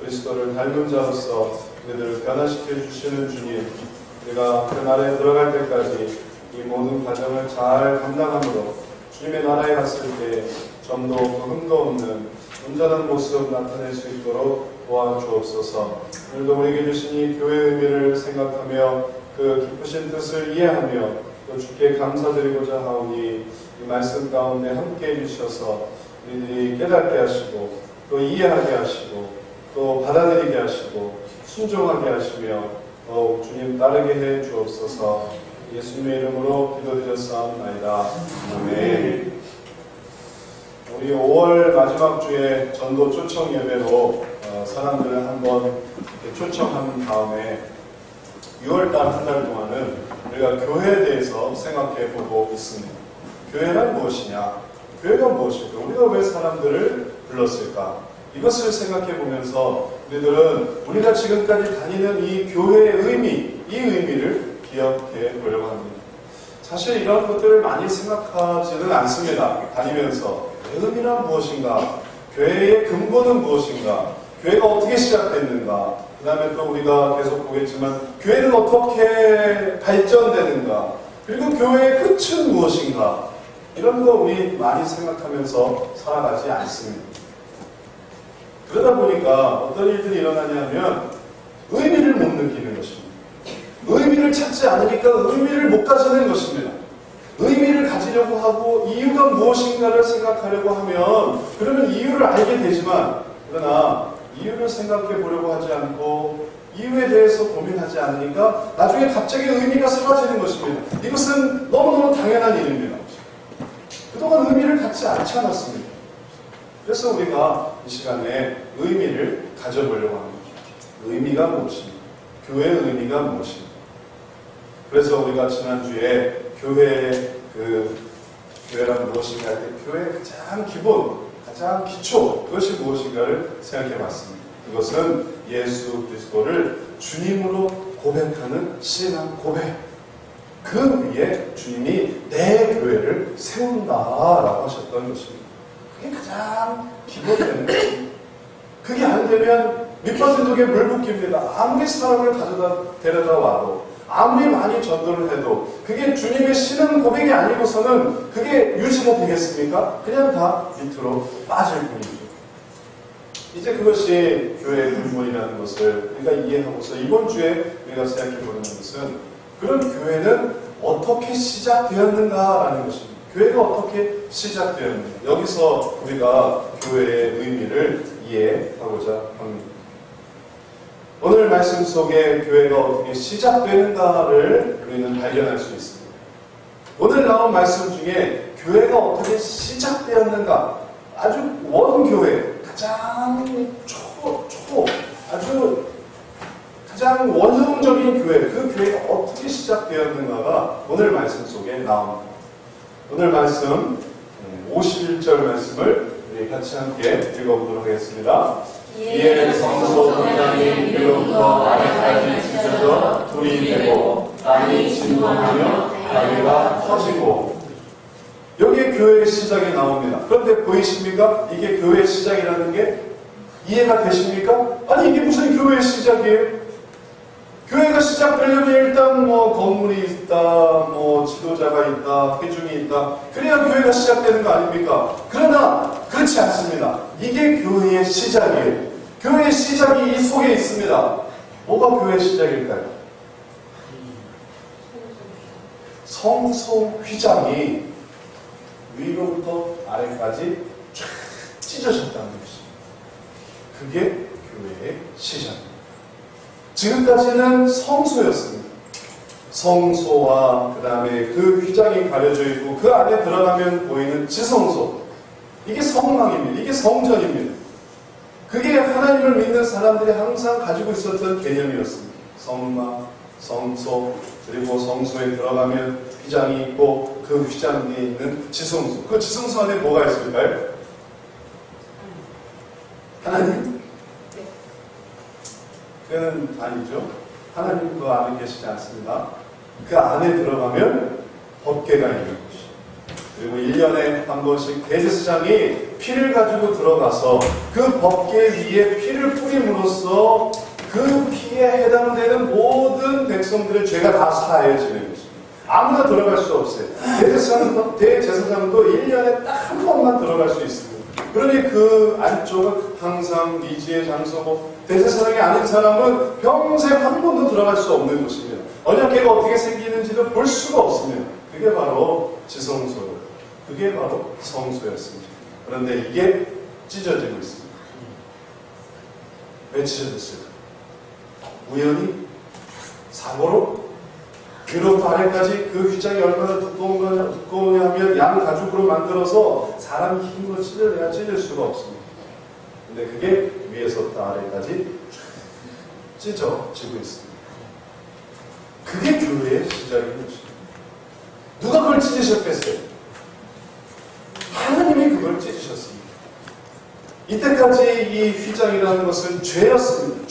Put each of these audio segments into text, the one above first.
그리스도를 닮은 자로서 우리들을 변화시켜 주시는 주님, 우리가 그 나라에 들어갈 때까지 이 모든 과정을 잘 감당함으로 주님의 나라에 갔을 때 점도 흠도 없는 온전한 모습 나타낼 수 있도록 도와주옵소서. 오늘도 우리에게 주신 이 교회의 의미를 생각하며 그 기쁘신 뜻을 이해하며 또 주께 감사드리고자 하오니 이 말씀 가운데 함께 해주셔서 우리들이 깨닫게 하시고 또 이해하게 하시고 또 받아들이게 하시고 순종하게 하시며 더욱 주님 따르게 해 주옵소서. 예수님의 이름으로 기도드렸사옵나이다. 아멘. 우리 5월 마지막 주에 전도 초청 예배로 사람들을 한번 초청한 다음에 6월달 한 달 동안은 우리가 교회에 대해서 생각해 보고 있습니다. 교회란 무엇이냐? 교회가 무엇일까? 우리가 왜 사람들을 불렀을까? 이것을 생각해 보면서 우리들은 우리가 지금까지 다니는 이 교회의 의미, 이 의미를 기억해 보려고 합니다. 사실 이런 것들을 많이 생각하지는 않습니다. 다니면서 의미란 무엇인가? 교회의 근본은 무엇인가? 교회가 어떻게 시작됐는가? 그 다음에 또 우리가 계속 보겠지만 교회는 어떻게 발전되는가? 그리고 교회의 끝은 무엇인가? 이런 거 우리 많이 생각하면서 살아가지 않습니다. 그러다 보니까 어떤 일들이 일어나냐면 의미를 못 느끼는 것입니다. 의미를 찾지 않으니까 의미를 못 가지는 것입니다. 의미를 가지려고 하고 이유가 무엇인가를 생각하려고 하면 그러면 이유를 알게 되지만 그러나 이유를 생각해 보려고 하지 않고 이유에 대해서 고민하지 않으니까 나중에 갑자기 의미가 사라지는 것입니다. 이것은 너무너무 당연한 일입니다. 그동안 의미를 갖지 않지 않았습니다. 그래서 우리가 이 시간에 의미를 가져보려고 합니다. 의미가 무엇입니까? 교회의 의미가 무엇입니까? 그래서 우리가 지난주에 교회란 무엇인가 할 때 교회의 가장 기본, 가장 기초, 그것이 무엇인가를 생각해 봤습니다. 그것은 예수 그리스도를 주님으로 고백하는 신앙 고백. 그 위에 주님이 내 교회를 세운다라고 하셨던 것입니다. 그게 가장 기본되는 것입니다. 그게 안 되면 밑빠진 독에 물 붓기입니다. 아무리 사람을 데려다 와도 아무리 많이 전도를 해도 그게 주님의 신앙 고백이 아니고서는 그게 유지가 되겠습니까? 그냥 다 밑으로 빠질 뿐이죠. 이제 그것이 교회의 근본이라는 것을 우리가 이해하고서 이번 주에 우리가 생각해보는 것은 그런 교회는 어떻게 시작되었는가라는 것입니다. 교회가 어떻게 시작되었는가. 여기서 우리가 교회의 의미를 이해하고자 합니다. 오늘 말씀 속에 교회가 어떻게 시작되는가를 우리는 발견할 수 있습니다. 오늘 나온 말씀 중에 교회가 어떻게 시작되었는가, 아주 원교회, 가장 원형적인 교회, 그 교회가 어떻게 시작되었는가가 오늘 말씀 속에 나옵니다. 오늘 말씀 51절 말씀을 우리 같이 함께 읽어보도록 하겠습니다. 이에 성소 회당이 위로부터 아래까지 찢어져 돌이 되고 땅이 진동하며 바위가 터지고. 여기에 교회의 시작이 나옵니다. 그런데 보이십니까? 이게 교회의 시작이라는 게 이해가 되십니까? 아니 이게 무슨 교회의 시작이에요? 교회가 시작되려면 일단 건물이 있다, 지도자가 있다, 회중이 있다. 그래야 교회가 시작되는 거 아닙니까? 그러나 그렇지 않습니다. 이게 교회의 시작이에요. 교회의 시작이 이 속에 있습니다. 뭐가 교회의 시작일까요? 성소 휘장이 위로부터 아래까지 쫙 찢어졌다는 것입니다. 그게 교회의 시작입니다. 지금까지는 성소였습니다. 성소와 그 다음에 그 휘장이 가려져 있고 그 안에 들어가면 보이는 지성소. 이게 성막입니다. 이게 성전입니다. 그게 하나님을 믿는 사람들이 항상 가지고 있었던 개념이었습니다. 성막, 성소, 그리고 성소에 들어가면 휘장이 있고 그 휘장 뒤에 있는 지성소. 그 지성소 안에 뭐가 있을까요? 하나님? 그는 아니죠. 하나님 그 안에 계시지 않습니다. 그 안에 들어가면 법궤가 있는 것이죠. 그리고 1년에 한 번씩 대제사장이 피를 가지고 들어가서 그 법궤 위에 피를 뿌림으로써 그 피에 해당되는 모든 백성들의 죄가 다 사해지는 것입니다. 아무나 들어갈 수 없어요. 대제사장도 1년에 딱 한 번만 들어갈 수 있습니다. 그러니 그 안쪽은 항상 미지의 장소고, 대제사장이 아닌 사람은 평생 한 번도 들어갈 수 없는 곳입니다. 언약궤가 어떻게 생기는지도 볼 수가 없습니다. 그게 바로 지성소예요. 그게 바로 성소였습니다. 그런데 이게 찢어지고 있습니다. 왜 찢어졌을까? 우연히? 사고로? 위로부터 아래까지 그 휘장이 얼마나 두꺼우냐 하면 양 가죽으로 만들어서 사람이 힘으로 찢어내야 찢을 수가 없습니다. 근데 그게 위에서부터 아래까지 찢어지고 있습니다. 그게 교회의 시작인 것입니다. 누가 그걸 찢으셨겠어요? 하나님이 그걸 찢으셨습니다. 이때까지 이 휘장이라는 것은 죄였습니다.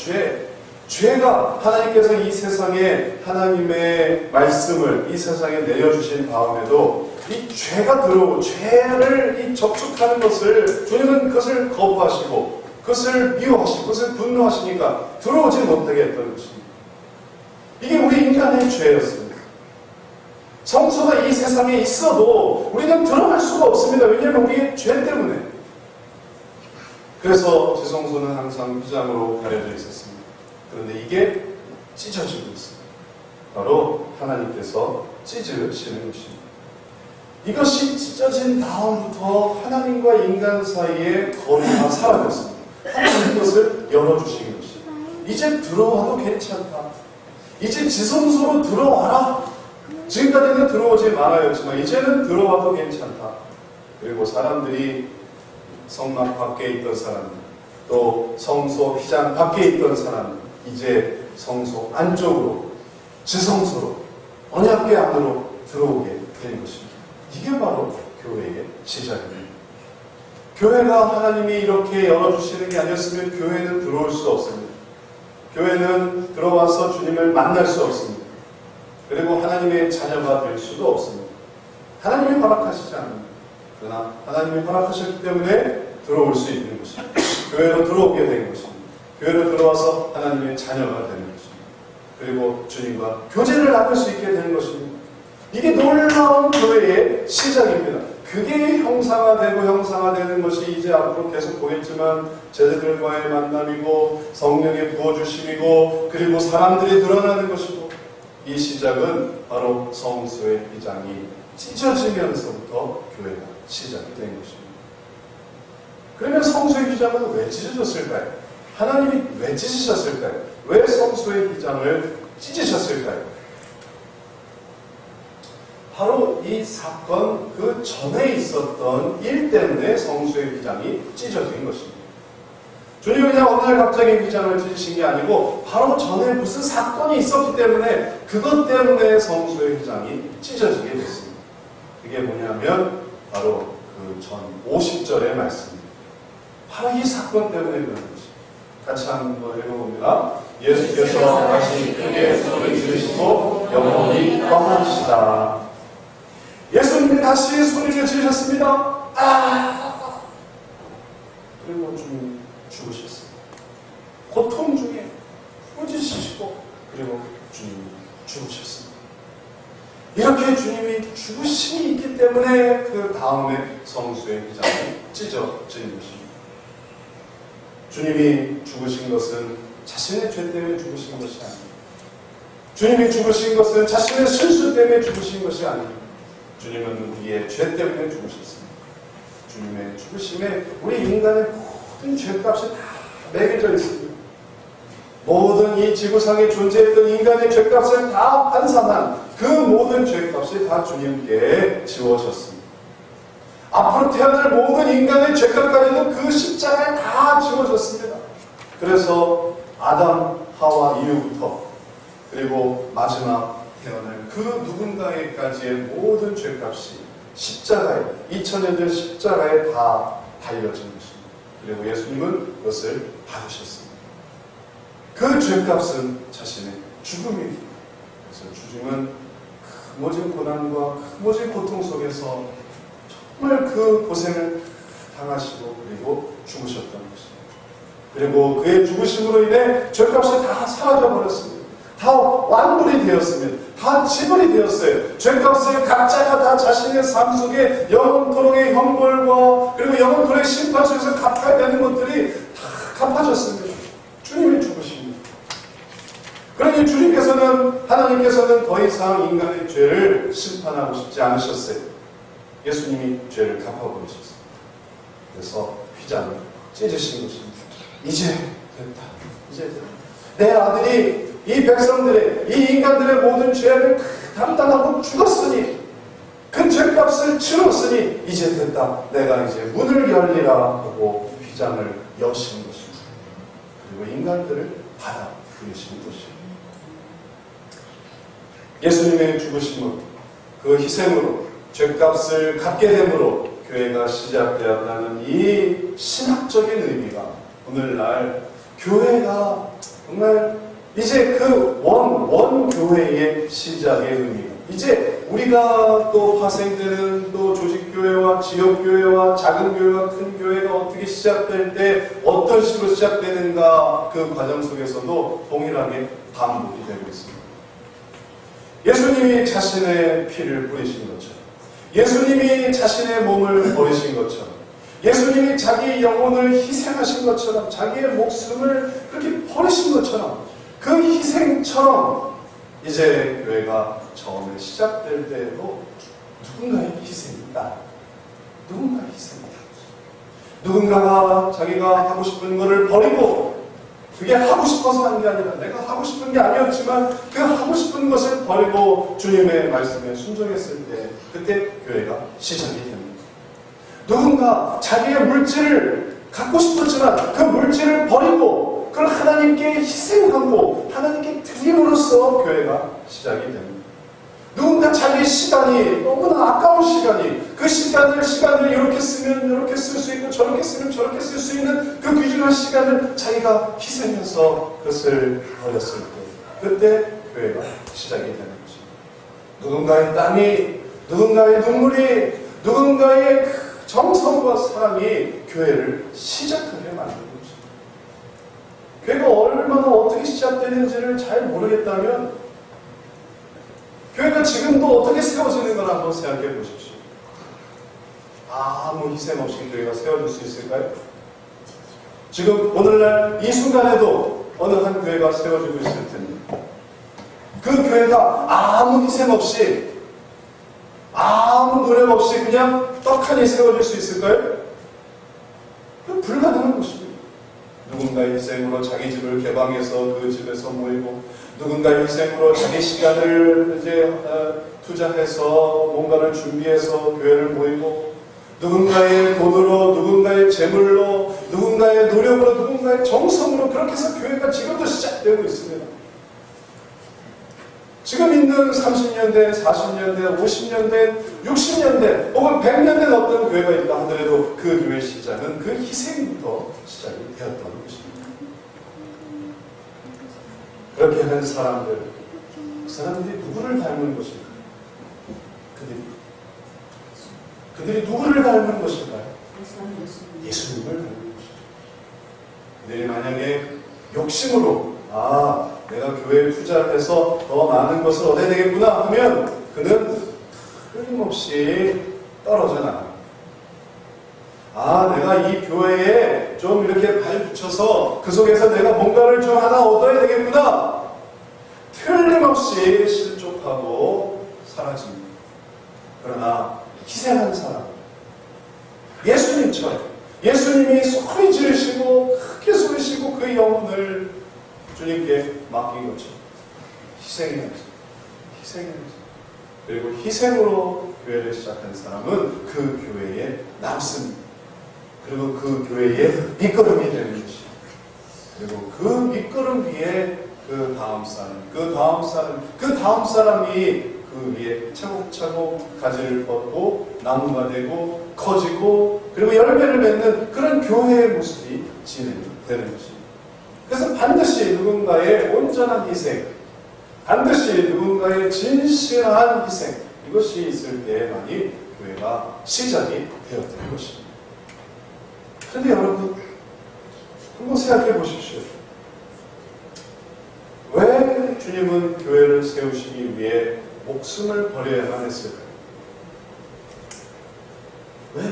죄가 하나님께서 이 세상에 하나님의 말씀을 이 세상에 내려주신 다음에도 이 죄가 들어오고 죄를 접촉하는 것을 주님은 그것을 거부하시고 그것을 미워하시고 그것을 분노하시니까 들어오지 못하게 했던 것입니다. 이게 우리 인간의 죄였습니다. 성소가 이 세상에 있어도 우리는 들어갈 수가 없습니다. 왜냐하면 우리의 죄 때문에. 그래서 지성소는 항상 휘장으로 가려져 있었습니다. 그런데 이게 찢어지고 있습니다. 바로 하나님께서 찢으시는 것입니다. 이것이 찢어진 다음부터 하나님과 인간 사이의 거리가 사라졌습니다. 하나님 것을 열어주신 것입니다. 이제 들어와도 괜찮다. 이제 지성소로 들어와라. 지금까지는 들어오지 말아였지만 이제는 들어와도 괜찮다. 그리고 사람들이 성막 밖에 있던 사람들, 또 성소 휘장 밖에 있던 사람들, 이제 성소 안쪽으로, 지성소로, 언약궤 안으로 들어오게 된 것입니다. 이게 바로 교회의 시작입니다. 교회가 하나님이 이렇게 열어주시는 게 아니었으면 교회는 들어올 수 없습니다. 교회는 들어와서 주님을 만날 수 없습니다. 그리고 하나님의 자녀가 될 수도 없습니다. 하나님이 허락하시지 않습니다. 그러나 하나님이 허락하셨기 때문에 들어올 수 있는 것입니다. 교회로 들어오게 된 것입니다. 교회로 들어와서 하나님의 자녀가 되는 것입니다. 그리고 주님과 교제를 나눌 수 있게 되는 것입니다. 이게 놀라운 교회의 시작입니다. 그게 형상화되는 것이 이제 앞으로 계속 보겠지만 제자들과의 만남이고 성령의 부어주심이고 그리고 사람들이 늘어나는 것이고 이 시작은 바로 성소의 휘장이 찢어지면서부터 교회가 시작이 된 것입니다. 그러면 성소의 휘장은 왜 찢어졌을까요? 하나님이 왜 찢으셨을까요? 왜 성소의 휘장을 찢으셨을까요? 바로 이 사건 그 전에 있었던 일 때문에 성소의 휘장이 찢어진 것입니다. 주님이 그냥 어느 날 갑자기 휘장을 찢으신 게 아니고 바로 전에 무슨 사건이 있었기 때문에 그것 때문에 성소의 휘장이 찢어지게 됐습니다. 그게 뭐냐면 바로 그 전 50절의 말씀입니다. 바로 이 사건 때문에 그런 것입니다. 같이 한번 읽어봅니다. 예수께서 다시 크게 소리 지르시고 영혼이 떠나시다. 예수님이 다시 소리를 지르셨습니다. 그리고 주님이 죽으셨습니다. 고통 중에 꾸짖으시고 그리고 주님이 죽으셨습니다. 이렇게 주님이 죽으심이 있기 때문에 그 다음에 성소의 휘장이 찢어진 것입니다. 주님이 죽으신 것은 자신의 죄 때문에 죽으신 것이 아닙니다. 주님이 죽으신 것은 자신의 실수 때문에 죽으신 것이 아닙니다. 주님은 우리의 죄 때문에 죽으셨습니다. 주님의 죽으심에 우리 인간의 모든 죄값이 다 매겨져 있습니다. 모든 이 지구상에 존재했던 인간의 죄값을 다 환산한 그 모든 죄값이 다 주님께 지워졌습니다. 앞으로 태어날 모든 인간의 죄값까지도 그 십자가에 다 지워졌습니다. 그래서 아담, 하와 이후부터 그리고 마지막 태어날 그 누군가에까지의 모든 죄값이 십자가에 2000년 전 십자가에 다 달려진 것입니다. 그리고 예수님은 그것을 받으셨습니다. 그 죄값은 자신의 죽음입니다. 그래서 주님은 그 모진 고난과 그 모진 고통 속에서 정말 그 고생을 당하시고 그리고 죽으셨던 것입니다. 그리고 그의 죽으심으로 인해 죄값이 다 사라져버렸습니다. 다 완불이 되었습니다. 다 지불이 되었어요. 죄값을 각자가 다 자신의 삶 속에 영원토록의 형벌과 그리고 영원토록의 심판 속에서 갚아야 되는 것들이 다 갚아졌습니다. 주님이 죽으십니다. 그러니 하나님께서는 더 이상 인간의 죄를 심판하고 싶지 않으셨어요. 예수님이 죄를 갚아버리셨어요. 그래서 휘장을 찢으신 것입니다. 이제 됐다. 이제 됐다. 내 아들이 이 백성들의, 이 인간들의 모든 죄를 담당하고 죽었으니, 그 죄값을 치렀으니, 이제 됐다. 내가 이제 문을 열리라 하고 휘장을 여신 것입니다. 그리고 인간들을 받아들이신 것입니다. 예수님의 죽으심은 그 희생으로 죄값을 갚게 됨으로 교회가 시작되었다는 이 신학적인 의미가 오늘날 교회가 정말 이제 그 원교회의 시작의 의미가 이제 우리가 또 파생되는 또 조직교회와 지역교회와 작은 교회와 큰 교회가 어떻게 시작될 때 어떤 식으로 시작되는가 그 과정 속에서도 동일하게 반복이 되고 있습니다. 예수님이 자신의 피를 뿌리신 것처럼 예수님이 자신의 몸을 버리신 것처럼 예수님이 자기 영혼을 희생하신 것처럼 자기의 목숨을 그렇게 버리신 것처럼 그 희생처럼 이제 교회가 처음에 시작될 때에도 누군가의 희생이 있다. 누군가의 희생이 있다. 누군가가 자기가 하고 싶은 것을 버리고 그게 하고 싶어서 한 게 아니라 내가 하고 싶은 게 아니었지만 그 하고 싶은 것을 버리고 주님의 말씀에 순종했을 때 그때 교회가 시작이 됩니다. 누군가 자기의 물질을 갖고 싶었지만 그 물질을 버리고 그걸 하나님께 희생하고 하나님께 드림으로써 교회가 시작이 됩니다. 누군가 자기 시간이 너무나 아까운 시간이 그 시간을 이렇게 쓰면 이렇게 쓸 수 있고 저렇게 쓰면 저렇게 쓸 수 있는 그 귀중한 시간을 자기가 희생해서 그것을 버렸을 때 그때 교회가 시작이 되는 것입니다. 누군가의 땀이 누군가의 눈물이 누군가의 정성과 사랑이 교회를 시작하게 만드는 것입니다. 교회가 얼마나 어떻게 시작되는지를 잘 모르겠다면 교회가 지금도 어떻게 세워지는 걸 한번 생각해 보십시오. 아무 희생 없이 교회가 세워질 수 있을까요? 지금 오늘날 이 순간에도 어느 한 교회가 세워지고 있을 텐데 그 교회가 아무 희생 없이 아무 노력 없이 그냥 떡하니 세워질 수 있을까요? 그건 불가능한 것입니다. 누군가의 희생으로 자기 집을 개방해서 그 집에서 모이고 누군가의 희생으로 자기 시간을 이제 투자해서 뭔가를 준비해서 교회를 모이고 누군가의 돈으로 누군가의 재물로 누군가의 노력으로 누군가의 정성으로 그렇게 해서 교회가 지금도 시작되고 있습니다. 지금 있는 30년대, 40년대, 50년대, 60년대 혹은 100년 된 어떤 교회가 있다 하더라도 그 교회의 시작은 그 희생부터 시작이 되었다는 것입니다. 그렇게 한 사람들, 그 사람들이 누구를 닮은 것일까요? 그들이 누구를 닮은 것일까요? 예수님을 닮은 것이죠. 그들이 만약에 욕심으로 내가 교회에 투자를 해서 더 많은 것을 얻어야 되겠구나 하면 그는 끊임없이 떨어져 나갑니다. 내가 이 교회에 좀 이렇게 발 붙여서 그 속에서 내가 뭔가를 좀 하나 얻어야 되겠구나. 틀림없이 실족하고 사라집니다. 그러나 희생한 사람, 예수님처럼 예수님이 소리 지르시고 크게 소리시고 그 영혼을 주님께 맡긴 것처럼 희생해야지. 그리고 희생으로 교회를 시작한 사람은 그 교회에 남습니다. 그리고 그 교회의 밑거름이 되는 것이죠. 그리고 그 밑거름 위에 그 다음 사람이 그 위에 차곡차곡 가지를 뻗고 나무가 되고 커지고 그리고 열매를 맺는 그런 교회의 모습이 진행되는 것입니다. 그래서 반드시 누군가의 온전한 희생, 반드시 누군가의 진실한 희생 이것이 있을 때만이 교회가 시작이 되었던 것입니다. 그런데 여러분, 한번 생각해 보십시오. 왜 주님은 교회를 세우시기 위해 목숨을 버려야만 했을까요? 왜?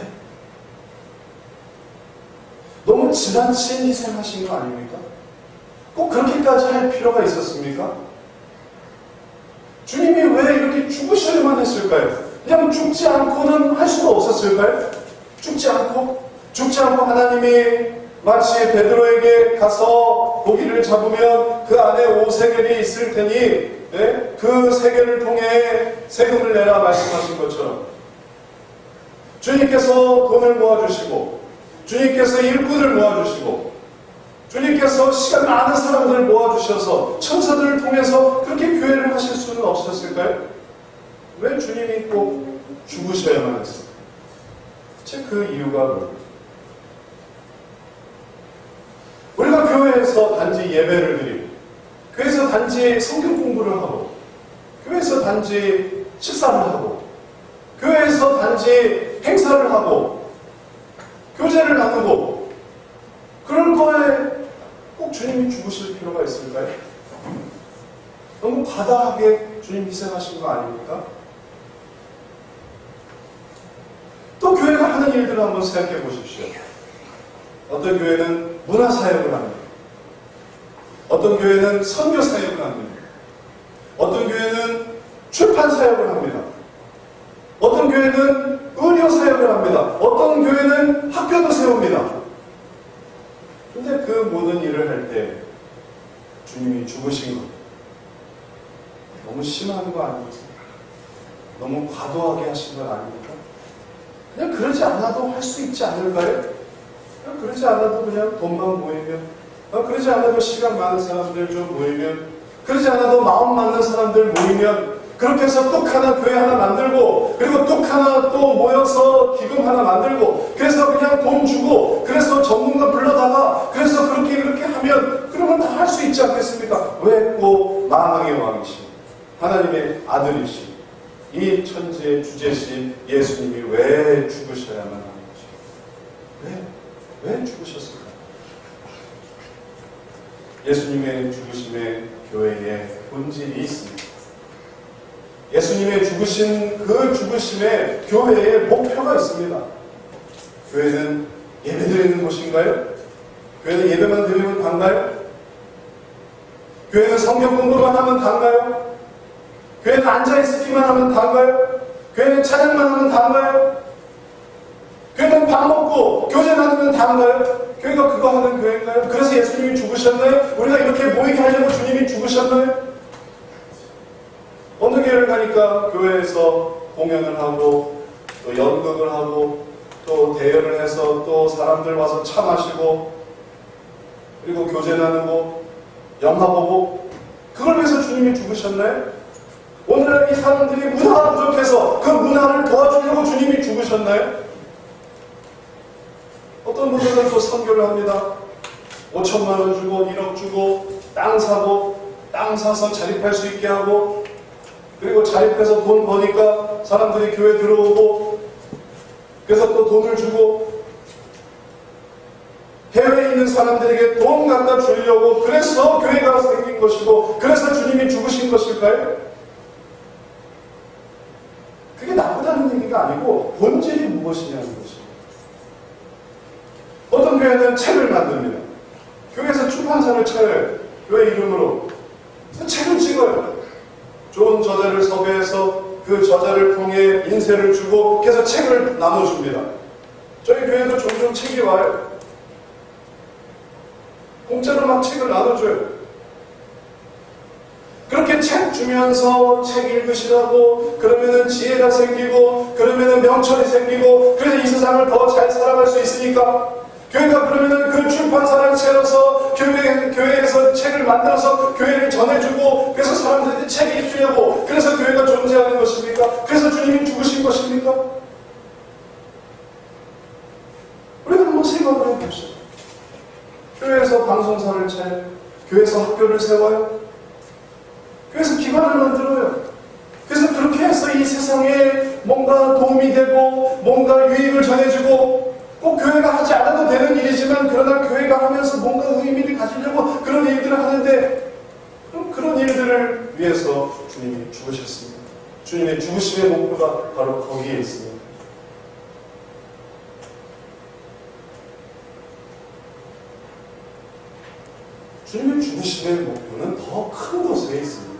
너무 지나친 희생하신 거 아닙니까? 꼭 그렇게까지 할 필요가 있었습니까? 주님이 왜 이렇게 죽으셔야만 했을까요? 그냥 죽지 않고는 할 수가 없었을까요? 죽지 않고 하나님이 마치 베드로에게 가서 고기를 잡으면 그 안에 5세겔이 있을 테니 그 세겔을 통해 세금을 내라 말씀하신 것처럼 주님께서 돈을 모아주시고 주님께서 일꾼을 모아주시고 주님께서 시간 많은 사람들을 모아주셔서 천사들을 통해서 그렇게 교회를 하실 수는 없었을까요? 왜 주님이 꼭 죽으셔야만 했을까요? 대체 그 이유가 뭘까요? 우리가 교회에서 단지 예배를 드리고 교회에서 단지 성경 공부를 하고 교회에서 단지 식사를 하고 교회에서 단지 행사를 하고 교제를 나누고 그럴 거에 꼭 주님이 죽으실 필요가 있을까요? 너무 과다하게 주님 희생하신 거 아닙니까? 또 교회가 하는 일들을 한번 생각해 보십시오. 어떤 교회는 문화사역을 합니다. 어떤 교회는 선교사역을 합니다. 어떤 교회는 출판사역을 합니다. 어떤 교회는 의료사역을 합니다. 어떤 교회는 학교도 세웁니다. 근데 그 모든 일을 할 때 주님이 죽으신 것 너무 심한 거 아닙니까? 너무 과도하게 하신 것 아닙니까? 그냥 그러지 않아도 할 수 있지 않을까요? 그냥 그러지 않아도 그냥 돈만 모이면, 그러지 않아도 시간 많은 사람들 좀 모이면, 그러지 않아도 마음 맞는 사람들 모이면, 그렇게 해서 뚝 하나 교회 하나 만들고, 그리고 뚝 하나 또 모여서 기금 하나 만들고, 그래서 그냥 돈 주고, 그래서 전문가 불러다가, 그래서 그렇게 하면, 그러면 다 할 수 있지 않겠습니까? 왜 꼭 만왕의 왕이신 하나님의 아들이신 이 천지의 주제신 예수님이 왜 죽으셔야만 하는 것이죠? 왜 죽으셨을까요? 예수님의 죽으심에 교회에 본질이 있습니다. 예수님의 죽으신 그 죽으심에 교회에 목표가 있습니다. 교회는 예배 드리는 곳인가요? 교회는 예배만 드리면 단가요? 교회는 성경 공부만 하면 단가요? 교회는 앉아있기만 하면 단가요? 교회는 찬양만 하면 단가요? 교회는 밥 먹고 교제 나누면 단가요? 교회가 그거 하는 교회인가요? 그래서 예수님이 죽으셨나요? 우리가 이렇게 모이게 하려고 주님이 죽으셨나요? 어느 교회를 가니까 교회에서 공연을 하고 또 연극을 하고 또 대여를 해서 또 사람들 와서 차 마시고 그리고 교제 나누고 영화 보고 그걸 위해서 주님이 죽으셨나요? 오늘날 이 사람들이 문화가 부족해서 그 문화를 도와주려고 주님이 죽으셨나요? 어떤 분들은 또 선교를 합니다. 5천만 원 주고 1억 주고 땅 사고 땅 사서 자립할 수 있게 하고 그리고 자립해서 돈 버니까 사람들이 교회 들어오고 그래서 또 돈을 주고 해외에 있는 사람들에게 돈 갖다 주려고 그래서 교회가 생긴 것이고 그래서 주님이 죽으신 것일까요? 그게 나쁘다는 얘기가 아니고 본질이 무엇이냐는 것입니다. 어떤 교회는 책을 만듭니다. 교회에서 출판사를 차려요. 교회 이름으로. 그래서 책을 찍어요. 좋은 저자를 섭외해서 그 저자를 통해 인쇄를 주고 그래서 책을 나눠줍니다. 저희 교회도 종종 책이 와요. 공짜로 막 책을 나눠줘요. 그렇게 책 주면서 책 읽으시라고 그러면은 지혜가 생기고 그러면은 명철이 생기고 그래서 이 세상을 더 잘 살아갈 수 있으니까 교회가 그러면은 그 출판사를 차려서 교회에서 책을 만들어서 교회를 전해주고 그래서 사람들한테 책 읽으려고 그래서 교회가 존재하는 것입니까? 그래서 주님이 죽으신 것입니까? 우리가 한번 생각을 해봅시다. 교회에서 방송사를 차려요. 교회에서 학교를 세워요. 교회에서 기관을 만들어요. 그래서 그렇게 해서 이 세상에 뭔가 도움이 되고 뭔가 유익을 전해주고 꼭 교회가 하지 않아도 되는 일이지만 그러나 교회가 하면서 뭔가 의미를 가지려고 그런 일들을 하는데 그런 일들을 위해서 주님이 죽으셨습니다. 주님의 죽으심의 목표가 바로 거기에 있습니다. 주님의 죽으심의 목표는 더 큰 곳에 있습니다.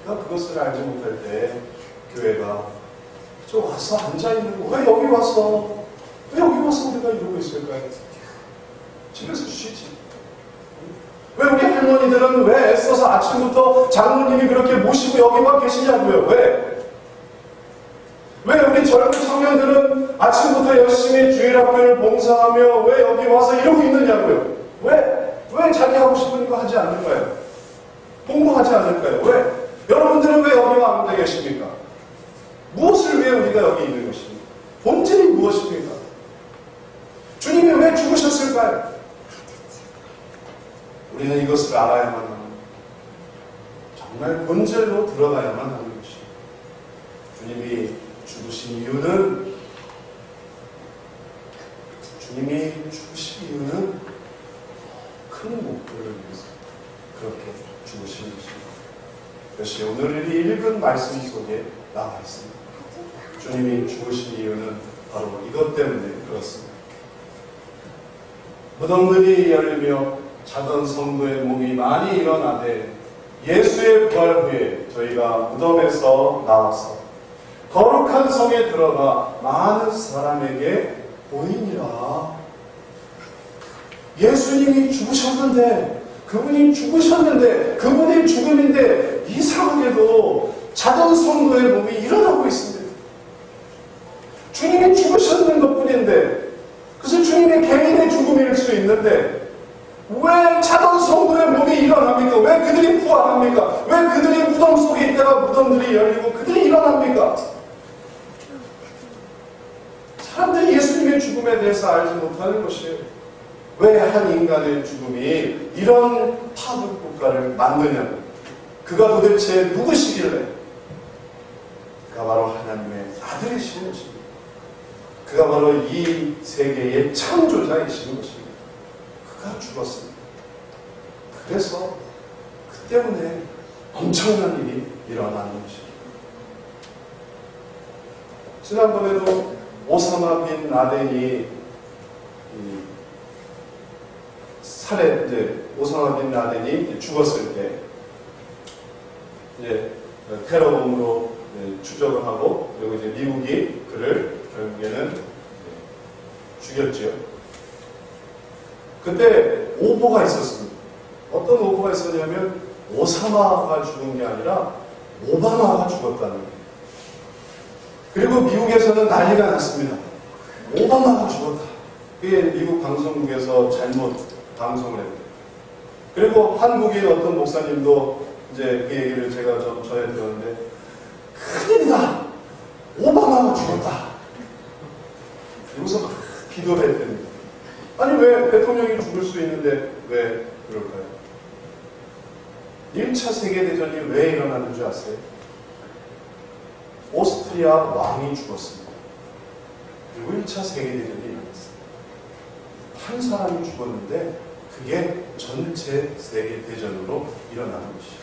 우리가 그것을 알지 못할 때 교회가 저 와서 앉아있는 거, 왜 여기 와서 우리가 이러고 있을까요? 집에서 쉬지. 왜 우리 할머니들은 왜 애써서 아침부터 장로님이 그렇게 모시고 여기만 계시냐고요? 왜 우리 젊은 청년들은 아침부터 열심히 주일학교를 봉사하며 왜 여기 와서 이러고 있느냐고요? 왜 자기 하고 싶은 거 하지 않을까요? 공부하지 않을까요? 왜? 여러분들은 왜 여기 와 앉아 계십니까? 무엇을 위해 우리가 여기 있는 것입니까? 본질이 무엇입니까? 주님이 왜 죽으셨을까요? 우리는 이것을 알아야만 합니다. 정말 본질로 들어가야만 하는 것입니다. 주님이 죽으신 이유는 큰 목표를 위해서 그렇게 죽으신 것입니다. 그것이 오늘 읽은 말씀 속에 나와 있습니다. 주님이 죽으신 이유는 바로 이것 때문에 그렇습니다. 무덤들이 열리며 자던 성도의 몸이 많이 일어나되 예수의 부활 후에 저희가 무덤에서 나와서 거룩한 성에 들어가 많은 사람에게 보이니라. 예수님이 죽으셨는데 그분이 죽음인데 이상하게도 자던 성도의 몸이 일어나고 있습니다. 주님이 죽으셨는 것뿐인데 그래서 주님의 개인의 죽음일 수 있는데 왜 자던 성도의 몸이 일어납니까? 왜 그들이 부활합니까? 왜 그들이 무덤 속에 있다가 무덤들이 열리고 그들이 일어납니까? 사람들이 예수님의 죽음에 대해서 알지 못하는 것이에요. 왜 한 인간의 죽음이 이런 파국 국가를 만드냐? 그가 도대체 누구시길래? 그가 바로 하나님의 아들이신 것입니다. 그가 바로 이 세계의 창조자이신 것입니다. 그가 죽었습니다. 그래서 그 때문에 엄청난 일이 일어나는 것입니다. 지난번에도 오사마 빈 라덴이 오사마 빈 라덴이 죽었을 때 이제 테러범으로 추적을 하고 그리고 이제 미국이 그를 결국에는 죽였지요. 그때 오보가 있었습니다. 어떤 오보가 있었냐면 오사마가 죽은 게 아니라 오바마가 죽었다는 거예요. 그리고 미국에서는 난리가 났습니다. 오바마가 죽었다. 그게 미국 방송국에서 잘못 방송을 했대요. 그리고 한국인 어떤 목사님도 이제 그 얘기를 제가 전해 들었는데 큰일이다. 오바마가 죽었다. 그러고서 기도를 했답니다. 아니 왜 대통령이 죽을 수 있는데 왜 그럴까요? 1차 세계대전이 왜 일어나는 줄 아세요? 오스트리아 왕이 죽었습니다. 그리고 1차 세계대전이 일어났습니다. 한 사람이 죽었는데 그게 전체 세계대전으로 일어나는 것이죠.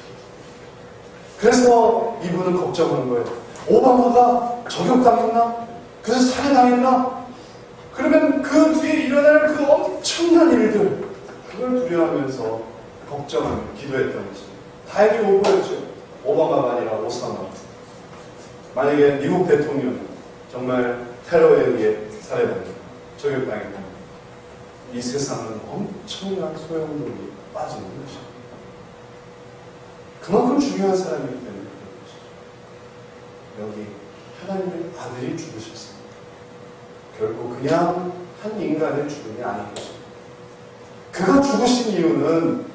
그래서 이분은 걱정하는 거예요. 오바마가 저격당했나? 그래서 살해당했나? 그러면 그 뒤에 일어날 그 엄청난 일들 그걸 두려워하면서 걱정하며 기도했던 것입니다. 다행히 오보였죠. 오바마가 아니라 오사마. 만약에 미국 대통령이 정말 테러에 의해 살해당했다, 저격당했다, 이 세상은 엄청난 소용돌이 빠지는 것입니다. 그만큼 중요한 사람이기 때문에 그런 것이죠. 여기 하나님의 아들이 죽으셨습니다. 결국 그냥 한 인간의 죽음이 아닌 것입니다. 그가 죽으신 이유는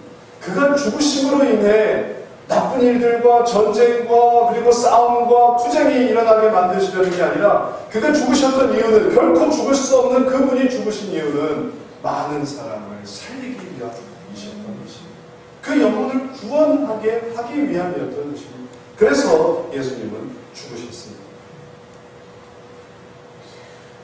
그가 죽으심으로 인해 나쁜 일들과 전쟁과 그리고 싸움과 투쟁이 일어나게 만드시려는 게 아니라 그가 죽으셨던 이유는 결코 죽을 수 없는 그분이 죽으신 이유는 많은 사람을 살리기 위함이셨던 것입니다. 그 영혼을 구원하게 하기 위함이었던 것입니다. 그래서 예수님은 죽으셨습니다.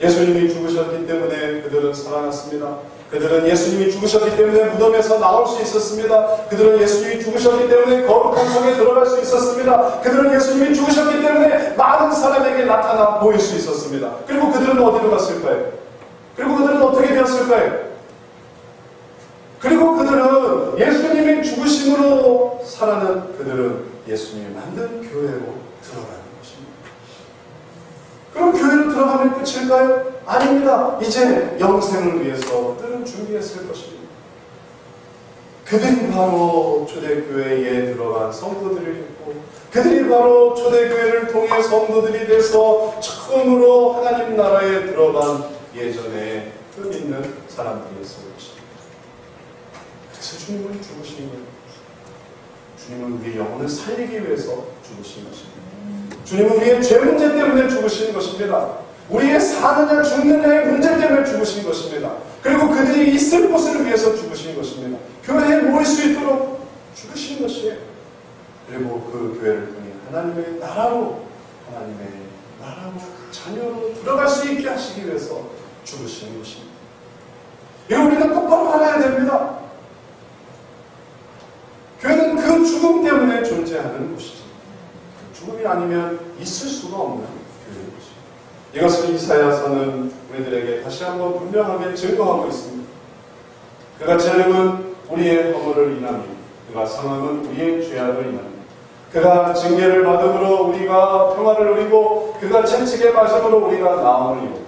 예수님이 죽으셨기 때문에 그들은 살아났습니다. 그들은 예수님이 죽으셨기 때문에 무덤에서 나올 수 있었습니다. 그들은 예수님이 죽으셨기 때문에 거룩한 성에 들어갈 수 있었습니다. 그들은 예수님이 죽으셨기 때문에 많은 사람에게 나타나 보일 수 있었습니다. 그리고 그들은 어디로 갔을까요? 그리고 그들은 어떻게 되었을까요? 그리고 그들은 예수님의 죽으심으로 살아는 그들은 예수님이 만든 교회로 들어가는 것입니다. 그럼 교회로 들어가면 끝일까요? 아닙니다. 이제 영생을 위해서 그들은 준비했을 것입니다. 그들이 바로 초대교회에 들어간 성도들이었고, 그들이 바로 초대교회를 통해 성도들이 돼서 처음으로 하나님 나라에 들어간 예전에 그 믿는 사람들이었을 것입니다. 그래서 주님은 죽으신 거예요. 주님은 우리의 영혼을 살리기 위해서 죽으신 것입니다. 주님은 우리의 죄 문제 때문에 죽으신 것입니다. 우리의 사느냐 죽느냐의 문제 때문에 죽으신 것입니다. 그리고 그들이 있을 곳을 위해서 죽으신 것입니다. 교회에 모일 수 있도록 죽으신 것이에요. 그리고 그 교회를 통해 하나님의 나라로 자녀로 들어갈 수 있게 하시기 위해서 죽으신 것입니다. 이거 우리는 똑바로 알아야 됩니다. 교회는 그 죽음 때문에 존재하는 곳이죠. 그 죽음이 아니면 있을 수가 없는 교회인 것입니다. 이것을 이사야서는 우리들에게 다시 한번 분명하게 증거하고 있습니다. 그가 찔림은 우리의 허물을 인하며 그가 상함은 우리의 죄악을 인하며 그가 징계를 받음으로 우리가 평화를 누리고 그가 채찍에 맞음으로 우리가 나음을 이루고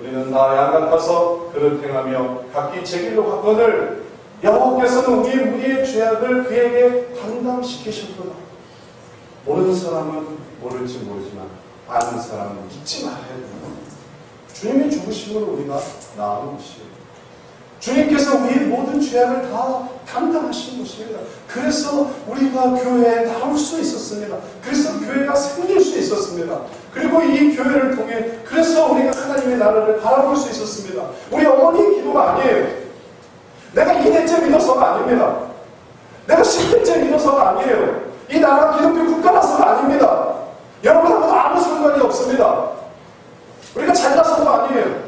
우리는 다 양 같아서 그를 행하며 각기 제 길로 갔거늘 여호와께서는 우리의 죄악을 그에게 담당시키셨구나. 모르는 사람은 모를지 모르지만 아는 사람은 잊지 말아야 된다. 주님의 죽으심으로 우리가 나은 것이에요. 주님께서 우리의 모든 죄악을 다 담당하신 것입니다. 그래서 우리가 교회에 나올 수 있었습니다. 그래서 교회가 생길 수 있었습니다. 그리고 이 교회를 통해 그래서 우리가 하나님의 나라를 바라볼 수 있었습니다. 우리 어머니의 기도가 아니에요. 내가 2대째 믿어서가 아닙니다. 내가 10대째 믿어서가 아니에요. 이 나라가 기독교 국가라서가 아닙니다. 여러분하고도 아무 상관이 없습니다. 우리가 잘나서가 아니에요.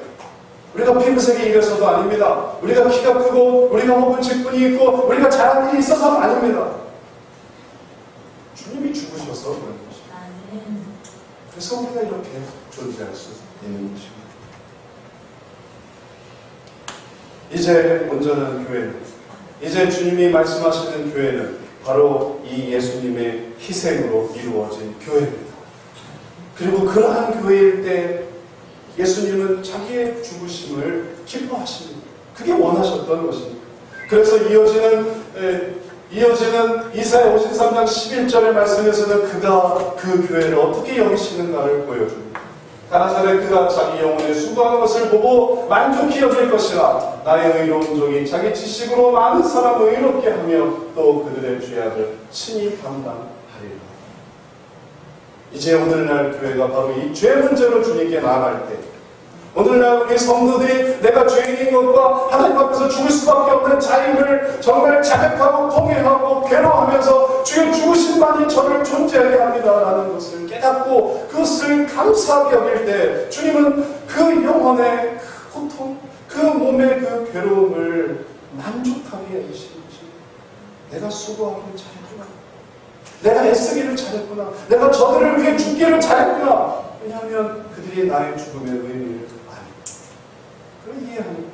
우리가 피부색이 이래서도 아닙니다. 우리가 키가 크고 우리가 혹은 직분이 있고 우리가 잘한 일이 있어서가 아닙니다. 주님이 죽으셔서 그런 것입니다. 그래서 우리가 이렇게 존재할 수 있는 것입니다. 이제 온전한 교회는, 이제 주님이 말씀하시는 교회는 바로 이 예수님의 희생으로 이루어진 교회입니다. 그리고 그러한 교회일 때 예수님은 자기의 죽으심을 기뻐하십니다. 그게 원하셨던 것입니다. 그래서 이어지는 이사야 53장 11절의 말씀에서는 그가 그 교회를 어떻게 여기시는가를 보여줍니다. 가나살에 그가 자기 영혼에 수고하는 것을 보고 만족히 여길 것이라. 나의 의로운 종이 자기 지식으로 많은 사람을 의롭게 하며 또 그들의 죄악을 친히 감당하리라. 이제 오늘날 교회가 바로 이 죄 문제로 주님께 나아갈 때, 오늘날 우리 성도들이 내가 죄인인 것과 하나님 앞에서 죽을 수밖에 없는 자임을 정말 자백하고 통회하고 괴로워하면서 주의 죽으심만이 저를 존재하게 합니다라는 것을 깨닫고 그것을 감사하게 여길 때 주님은 그 영혼의 그 고통, 그 몸의 그 괴로움을 만족하게 여기시는 것입니다. 내가 수고하기를 잘했구나. 내가 애쓰기를 잘했구나. 내가 저들을 위해 죽기를 잘했구나. 왜냐하면 그들이 나의 죽음의 의미를 그걸 이해하는 거예요.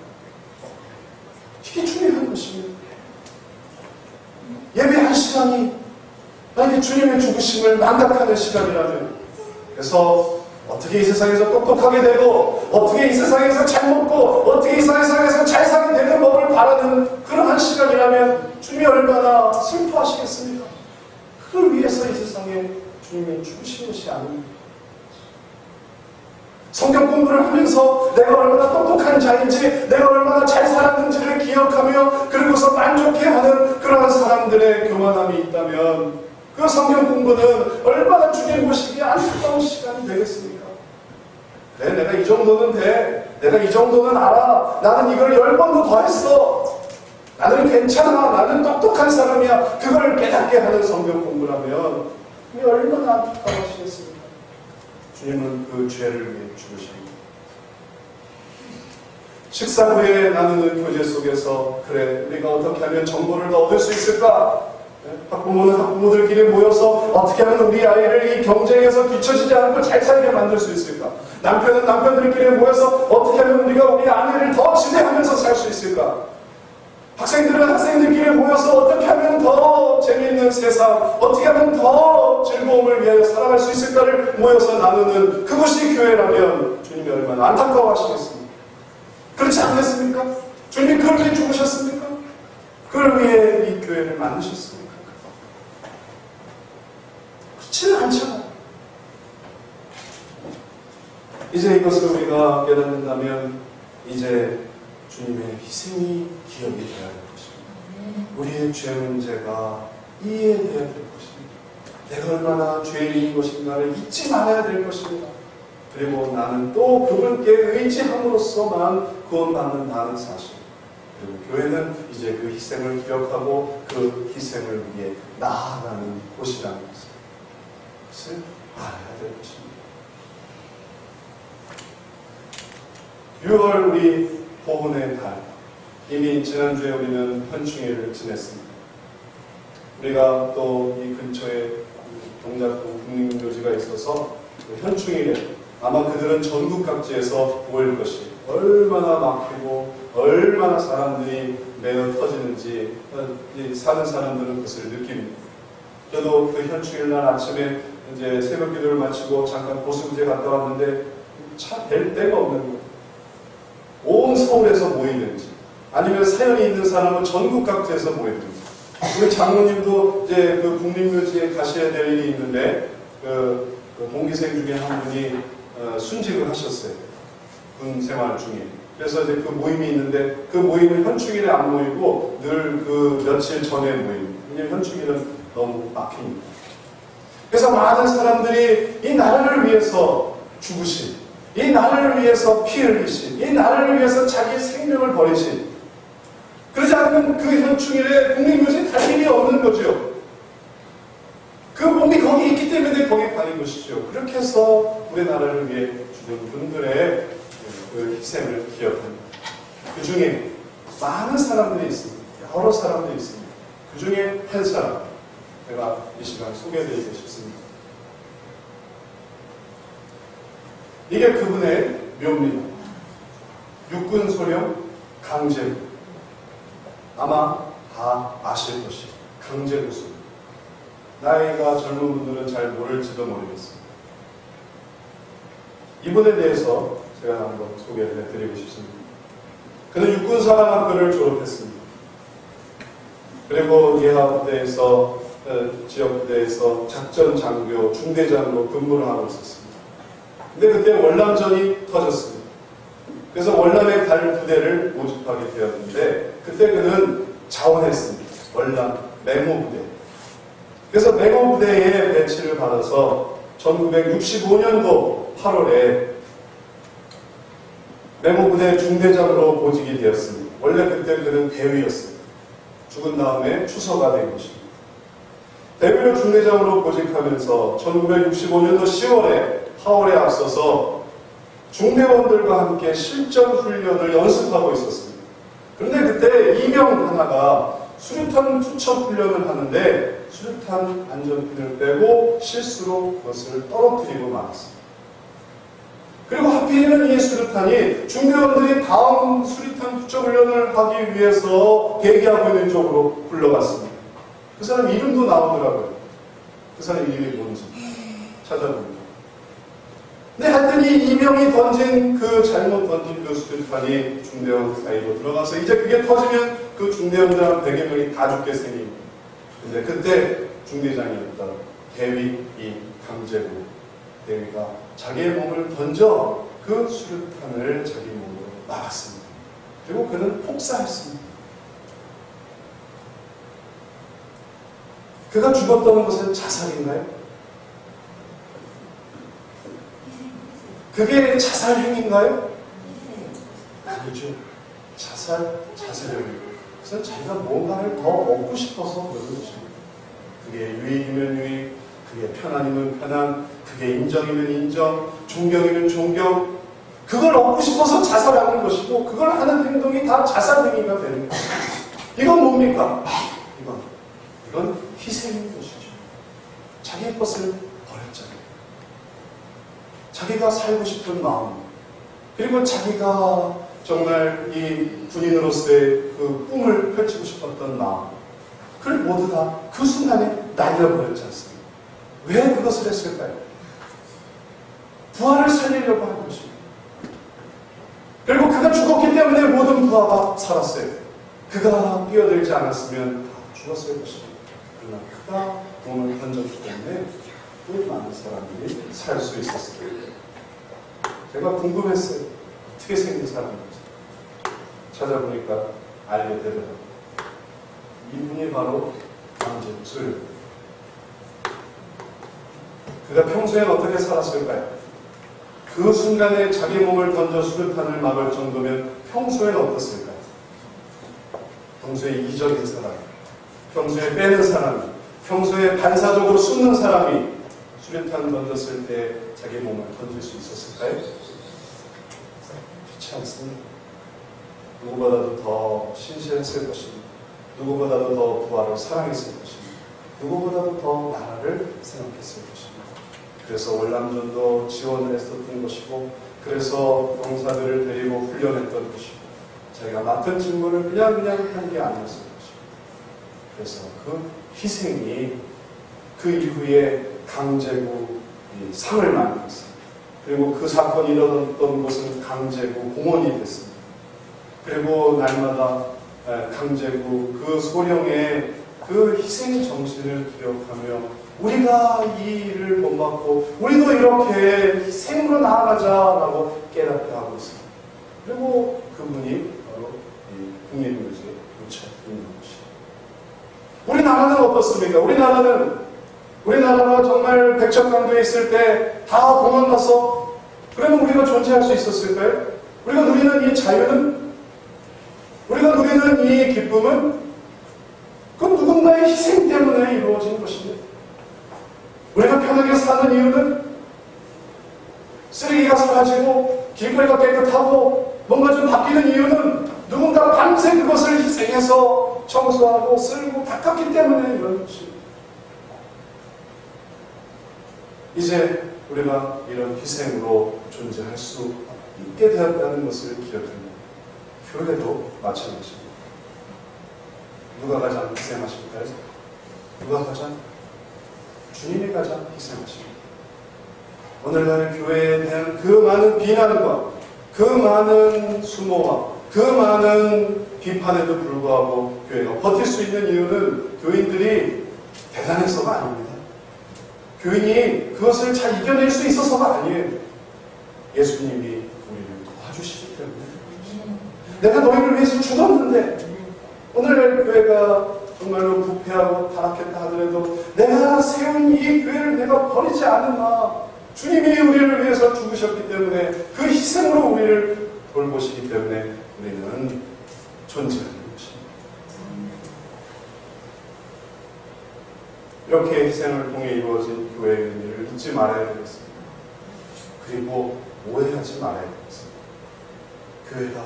이게 중요한 것입니다. 예배 한 시간이 만약에 주님의 죽으심을 망각하는 시간이라면, 그래서 어떻게 이 세상에서 똑똑하게 되고 어떻게 이 세상에서 잘 먹고 어떻게 이 세상에서 잘 사게 되는 법을 바라는 그러한 시간이라면 주님이 얼마나 슬퍼하시겠습니까? 그걸 위해서 이 세상에 주님이 죽으신 것이 아닙니다. 성경 공부를 하면서 내가 얼마나 똑똑한 자인지, 내가 얼마나 잘 살았는지를 기억하며 그러고서 만족해하는 그러한 사람들의 교만함이 있다면 그 성경 공부는 얼마나 주님 보시기에 안타까운 시간이 되겠습니까? 그래, 내가 이 정도는 돼. 내가 이 정도는 알아. 나는 이걸 10번도 더 했어. 나는 괜찮아. 나는 똑똑한 사람이야. 그걸 깨닫게 하는 성경 공부라면 그게 얼마나 안타까우시겠습니까? 주님은 그 죄를 위해 죽으십니다. 식사 후에 나누는 교제 속에서 그래 우리가 어떻게 하면 정보를 더 얻을 수 있을까? 학부모는 학부모들끼리 모여서 어떻게 하면 우리 아이를 이 경쟁에서 뒤처지지 않고 잘 살게 만들 수 있을까? 남편은 남편들끼리 모여서 어떻게 하면 우리가 우리 아내를 더 지배하면서 살 수 있을까? 학생들은 학생들끼리 모여서 어떻게 하면 더 재미있는 세상, 어떻게 하면 더 즐거움을 위하여 살아갈 수 있을까를 모여서 나누는 그것이 교회라면 주님이 얼마나 안타까워하시겠습니까? 그렇지 않겠습니까? 주님이 그걸 위해 죽으셨습니까? 그걸 위해 이 교회를 만드셨습니까? 그렇지는 않잖아요. 이제 이것을 우리가 깨닫는다면 이제 주님의 희생이 기억이 되어야 될 것입니다. 우리의 죄 문제가 이해되어야 될 것입니다. 내가 얼마나 죄인인 것인가를 잊지 말아야 될 것입니다. 그리고 나는 또 그분께 의지함으로써만 구원받는다는 사실. 그리고 교회는 이제 그 희생을 기억하고 그 희생을 위해 나아가는 곳이라는 것을. 그것을 알아야 될 것입니다. 6월 우리 보훈의 달. 이미 지난주에 우리는 현충일을 지냈습니다. 우리가 또 이 근처에 동작구 국립묘지가 있어서 그 현충일에 아마 그들은 전국 각지에서 모일 것이 얼마나 막히고 얼마나 사람들이 매어 터지는지 사는 사람들은 그것을 느낍니다. 저도 그 현충일 날 아침에 이제 새벽 기도를 마치고 잠깐 보수구제 갔다 왔는데 차 댈 데가 없는 거예요. 온 서울에서 모이는지 아니면 사연이 있는 사람은 전국 각지에서 모이는지. 우리 장로님도 이제 그 국립묘지에 가셔야 될 일이 있는데 그 동기생 중에 한 분이 순직을 하셨어요. 군 생활 중에. 그래서 이제 그 모임이 있는데 그 모임은 현충일에 안 모이고 늘 그 며칠 전에 모입니다. 왜냐하면 현충일은 너무 막힙니다. 그래서 많은 사람들이 이 나라를 위해서 죽으신, 이 나라를 위해서 피 흘리신, 이 나라를 위해서 자기 생명을 버리신, 그러지 않으면 그 현충일에 국립묘지에 갈 일이 없는 거죠. 그 몸이 거기 있기 때문에 거기 가는 것이죠. 그렇게 해서 우리나라를 위해 죽은 분들의 그 희생을 기억합니다. 그 중에 많은 사람들이 있습니다. 여러 사람들이 있습니다. 그 중에 한 사람, 제가 이 시간 소개해드리고 싶습니다. 이게 그분의 묘입니다. 육군소령 강제구. 아마 다 아실 것이에요. 강제구수. 나이가 젊은 분들은 잘 모를지도 모르겠습니다. 이분에 대해서 제가 한번 소개를 해드리고 싶습니다. 그는 육군사관학교를 졸업했습니다. 그리고 예하부대에서 지역부대에서 작전장교, 중대장으로 근무를 하고 있었습니다. 근데 그때 월남전이 터졌습니다. 그래서 월남에 갈 부대를 모집하게 되었는데 그때 그는 자원했습니다. 월남 맹호부대. 그래서 맹호부대에 배치를 받아서 1965년도 8월에 맹호부대 중대장으로 보직이 되었습니다. 원래 그때 그는 대위였습니다. 죽은 다음에 추서가 된 것입니다. 대위로 중대장으로 보직하면서 1965년도 10월에 파월에 앞서서 중대원들과 함께 실전 훈련을 연습하고 있었습니다. 그런데 그때 이명 하나가 수류탄 투척 훈련을 하는데 수류탄 안전핀을 빼고 실수로 그것을 떨어뜨리고 말았습니다. 그리고 하필이면 이 수류탄이 중대원들이 다음 수류탄 투척 훈련을 하기 위해서 대기하고 있는 쪽으로 굴러갔습니다. 그 사람 이름도 나오더라고요. 그 사람 이름이 뭔지 찾아봅니다. 근데 하여튼 이 이명이 던진 잘못 던진 그 수류탄이 중대원 사이로 들어가서 이제 그게 터지면 그 중대원들 한 100여 명이 다 죽게 생깁니다. 근데 그때 중대장이었던 대위 이 강제구 대위가 자기의 몸을 던져 그 수류탄을 자기 몸으로 막았습니다. 그리고 그는 폭사했습니다. 그가 죽었다는 것은 자살인가요? 그게 자살 행위인가요? 아니죠. 자살행위. 그래서 자기가 뭔가를 더 얻고 싶어서 그러는 것입니다. 그게 유익이면 유익, 그게 편안이면 편안, 그게 인정이면 인정, 존경이면 존경, 그걸 얻고 싶어서 자살하는 것이고 그걸 하는 행동이 다 자살 행위가 되는 거예요. 이건 뭡니까? 이건 희생인 것이죠. 자기의 것을 버렸잖아요. 자기가 살고 싶은 마음, 그리고 자기가 정말 이 군인으로서의 그 꿈을 펼치고 싶었던 마음, 그걸 모두 다 그 순간에 날려버렸지 않습니까? 왜 그것을 했을까요? 부하를 살리려고 한 것입니다. 그리고 그가 죽었기 때문에 모든 부하가 살았어요. 그가 뛰어들지 않았으면 다 죽었을 것입니다. 그러나 그가 몸을 던졌기 때문에 또 많은 사람들이 살 수 있었어요. 제가 궁금했어요. 어떻게 생긴 사람인지. 찾아보니까 알게 되더라고요. 이분이 바로 강제술. 그가 평소엔 어떻게 살았을까요? 그 순간에 자기 몸을 던져 수류탄을 막을 정도면 평소엔 어떻을까요? 평소에 이적인 사람, 평소에 빼는 사람, 평소에 반사적으로 숨는 사람이 수류탄 던졌을 때 자기 몸을 던질 수 있었을까요? 그렇지 않습니다. 누구보다도 더 신실했을 것입니다. 누구보다도 더 부하를 사랑했을 것입니다. 누구보다도 더 나라를 생각했을 것입니다. 그래서 월남전도 지원을 했었던 것이고, 그래서 병사들을 데리고 훈련했던 것이고, 자기가 맡은 직무를 그냥 한 게 아니었을 것입니다. 그래서 그 희생이 그 이후에 강제구 상을 만들었습니다. 그리고 그 사건이 일어났던 곳은 강제구 공원이 됐습니다. 그리고 날마다 강제구 그 소령의 그 희생 정신을 기억하며 우리가 이 일을 못 받고 우리도 이렇게 희생으로 나아가자라고 깨닫게 하고 있습니다. 그리고 그분이 바로 국립묘지에 묻혀 있는 것입니다. 우리나라는 어떻습니까? 우리나라가 정말 백척강도에 있을 때 다 공원 가서 그러면 우리가 존재할 수 있었을까요? 우리가 누리는 이 자유는, 우리가 누리는 이 기쁨은 그건 누군가의 희생 때문에 이루어진 것입니다. 우리가 편하게 사는 이유는 쓰레기가 사라지고 길거리가 깨끗하고 뭔가 좀 바뀌는 이유는 누군가 밤새 그것을 희생해서 청소하고 쓸고 닦았기 때문에 이런 것입니다. 이제 우리가 이런 희생으로 존재할 수 있게 되었다는 것을 기억합니다. 교회도 마찬가지입니다. 누가 가장 희생하실까요? 누가 가장? 주님이 가장 희생하십니다. 오늘날 교회에 대한 그 많은 비난과 그 많은 수모와 그 많은 비판에도 불구하고 교회가 버틸 수 있는 이유는 교인들이 대단해서가 아닙니다. 교인이 그것을 잘 이겨낼 수 있어서가 아니에요. 예수님이 우리를 도와주시기 때문에. 내가 너희를 위해서 죽었는데 오늘 교회가 정말로 부패하고 타락했다 하더라도 내가 세운 이 교회를 내가 버리지 않으마. 주님이 우리를 위해서 죽으셨기 때문에 그 희생으로 우리를 돌보시기 때문에 우리는 존재하는 것입니다. 이렇게 희생을 통해 이루어진 교회의 의미를 잊지 말아야 되겠습니다. 그리고 오해하지 말아야 되겠습니다. 교회가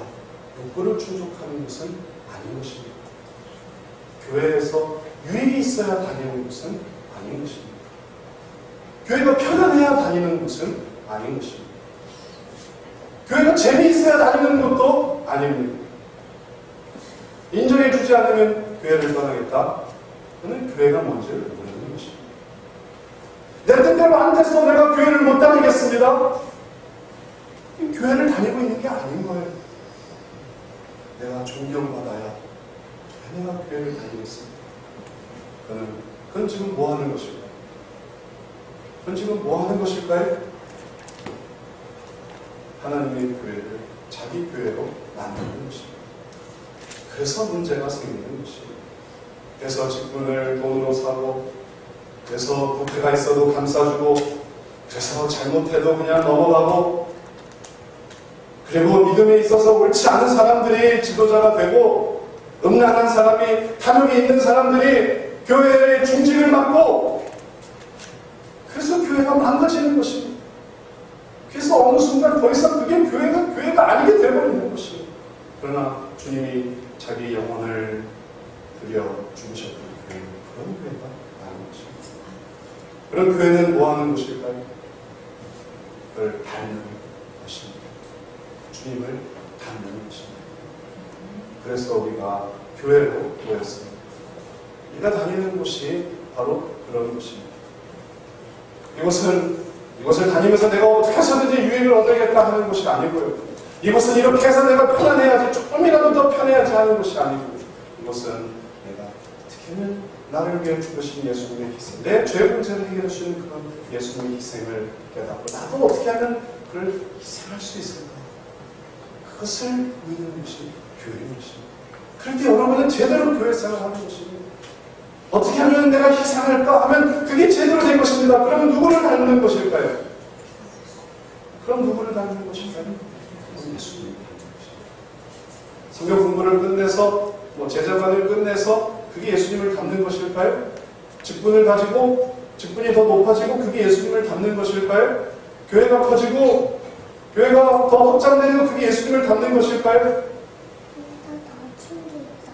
욕구를 충족하는 것은 아닌 것입니다. 교회에서 유익이 있어야 다니는 것은 아닌 것입니다. 교회가 편안해야 다니는 것은 아닌 것입니다. 교회가 재미있어야 다니는 것도 아닙니다. 인정해주지 않으면 교회를 떠나겠다. 그는 교회가 뭔지를 모르는 것입니다. 내 뜻대로 안 돼서 내가 교회를 못 다니겠습니다. 교회를 다니고 있는 게 아닌 거예요. 내가 존경받아야 내가 교회를 다니겠습니다. 그건 지금 뭐 하는 것일까요? 그건 지금 뭐 하는 것일까요? 하나님의 교회를 자기 교회로 만드는 것입니다. 그래서 문제가 생기는 것입니다. 그래서 직분을 돈으로 사고, 그래서 부패가 있어도 감싸주고, 그래서 잘못해도 그냥 넘어가고, 그리고 믿음에 있어서 옳지 않은 사람들이 지도자가 되고, 음란한 사람이, 탐욕이 있는 사람들이 교회의 중직을 맡고, 그래서 교회가 망가지는 것입니다. 그래서 그래서 어느 순간 더 이상 그게 교회가 아니게 되어버리는 것이에요. 그러나 주님이 자기 영혼을 드려 죽으셨던 교회는 그런 교회가 아닌 것입니다. 그런 교회는 뭐 하는 곳일까요? 그걸 닮는 것입니다. 주님을 닮는 것입니다. 그래서 우리가 교회로 모였습니다. 우리가 다니는 곳이 바로 그런 곳입니다. 이곳을 다니면서 내가 어떻게 해서든지 유익을 얻어야겠다 하는 것이 아니고요. 이곳은 이렇게 해서 내가 편안해야지, 조금이라도 더 편해야지 하는 것이 아니고, 이곳은 내가 어떻게 하면 나를 위해 죽으신 예수님의 희생, 내 죄 문제를 해결해 주시는 그런 예수님의 희생을 깨닫고 나도 어떻게 하면 그를 희생할 수 있을까? 그것을 믿는 것이 교회인 것입니다. 그럴 때 여러분은 제대로 교회 생활하는 것입니다. 어떻게 하면 내가 희생할까 하면 그게 제대로 된 것입니다. 그러면 누구를 닮는 것일까요? 그럼 누구를 닮는 것일까요? 예수님을 닮는 것입니다. 성경 공부를 끝내서 제자관을 끝내서 그게 예수님을 닮는 것일까요? 직분을 가지고 직분이 더 높아지고 그게 예수님을 닮는 것일까요? 교회가 커지고 교회가 더 확장되고 그게 예수님을 닮는 것일까요?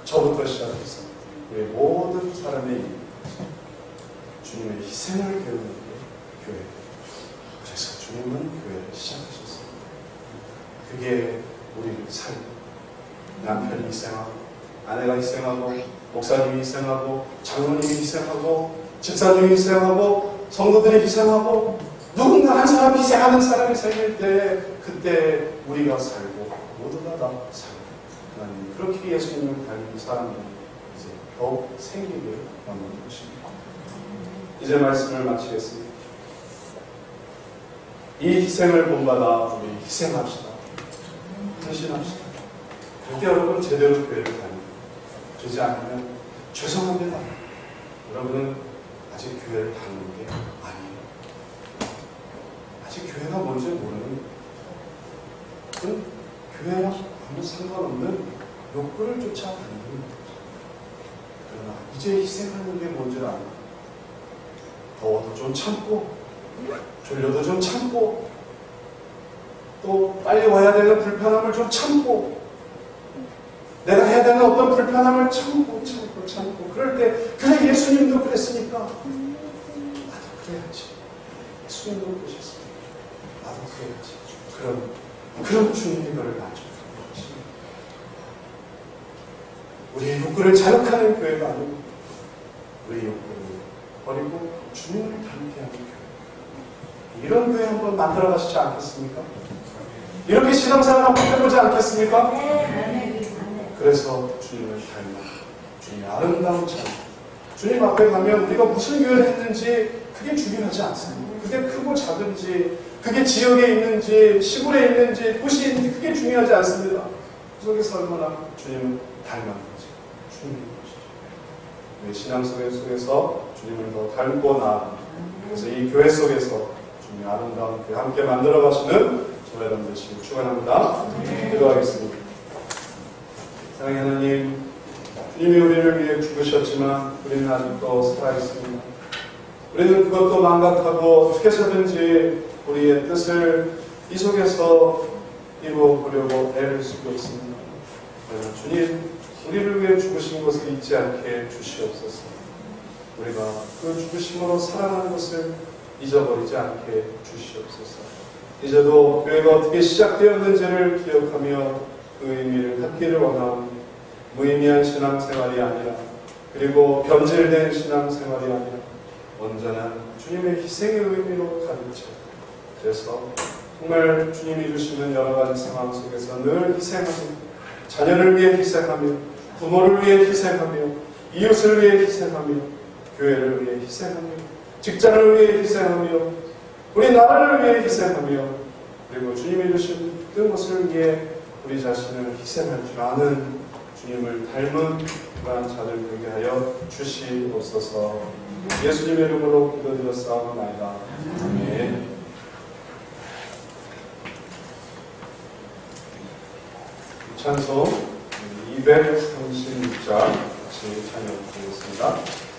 저부터 시작해서 우리 모든 사람의 일, 주님의 희생을 배우는 게 교회. 그래서 주님은 교회를 시작하셨습니다. 그게 우리를 살고, 남편이 희생하고, 아내가 희생하고, 목사님이 희생하고, 장로님이 희생하고, 집사님이 희생하고, 성도들이 희생하고, 누군가 한 사람이 희생하는 사람이 생길 때, 그때 우리가 살고, 모두가 다 살고, 하나님 그렇게 예수님을 닮은 사람들이 이제 더욱 생기길 원하는 것입니다. 이제 말씀을 마치겠습니다. 이 희생을 본받아 우리 희생합시다. 헌신합시다. 그때 여러분 제대로 교회를 다닙니다. 그러지 않으면 죄송합니다. 여러분은 아직 교회를 다니는 게 아니에요. 아직 교회가 뭔지 모르는 그건 교회랑 아무 상관없는 욕구를 쫓아다니는 거죠. 그러나 이제 희생하는 게 뭔지를 알고 더워도 좀 참고 졸려도 좀 참고 또 빨리 와야 되는 불편함을 좀 참고 내가 해야 되는 어떤 불편함을 참고 그럴 때 그래 예수님도 그랬으니까 나도 그래야지. 예수님도 그러셨으니까 나도 그래야지. 그럼 주님이 너를 낮춰주는 것입니다. 우리의 욕구를 자극하는 교회가 아니고 우리의 욕구를 버리고 주님을 닮게 하는 교회. 이런 교회 한번 만들어 가시지 않겠습니까? 이렇게 신앙생활 한번 해보지 않겠습니까? 그래서 주님을 닮아 주님의 아름다운 찬양, 주님 앞에 가면 우리가 무슨 교회를 했는지 그게 중요하지 않습니다. 그게 크고 작은지, 그게 지역에 있는지, 시골에 있는지, 도시에 있는지 그게 중요하지 않습니다. 그 속에서 얼마나 주님을 닮았는지 주님인 것이죠. 우리 신앙 속에서 주님을 더 닮고 나아갑니다. 그래서 이 교회 속에서 주님의 아름다운 교회 함께 만들어 가시는 저와 여러분 되시길 축원합니다. 기도하겠습니다. 사랑의 하나님, 주님이 우리를 위해 죽으셨지만 우리는 아직도 살아있습니다. 우리는 그것도 망각하고 어떻게 해서든지 우리의 뜻을 이 속에서 이루어보려고 애를 쓰고 있습니다. 그러나 주님, 우리를 위해 죽으신 것을 잊지 않게 주시옵소서. 우리가 그 죽으심으로 살아나는 것을 잊어버리지 않게 주시옵소서. 이제도 교회가 어떻게 시작되었는지를 기억하며 그 의미를 갖기를 원하오니 무의미한 신앙생활이 아니라 그리고 변질된 신앙생활이 아니라 온전한 주님의 희생의 의미로 가득 차. 그래서 정말 주님이 주시는 여러 가지 상황 속에서 늘 희생하며 자녀를 위해 희생하며 부모를 위해 희생하며 이웃을 위해 희생하며 교회를 위해 희생하며 직장을 위해 희생하며 우리 나라를 위해 희생하며 그리고 주님이 주신 그 것을 위해 우리 자신을 희생할 줄 아는 주님을 닮은 그러한 자들 되게 하여 주시옵소서. 예수님의 이름으로 기도드렸사옵나이다. 아멘. 찬송 236장 같이 찬양드리겠습니다.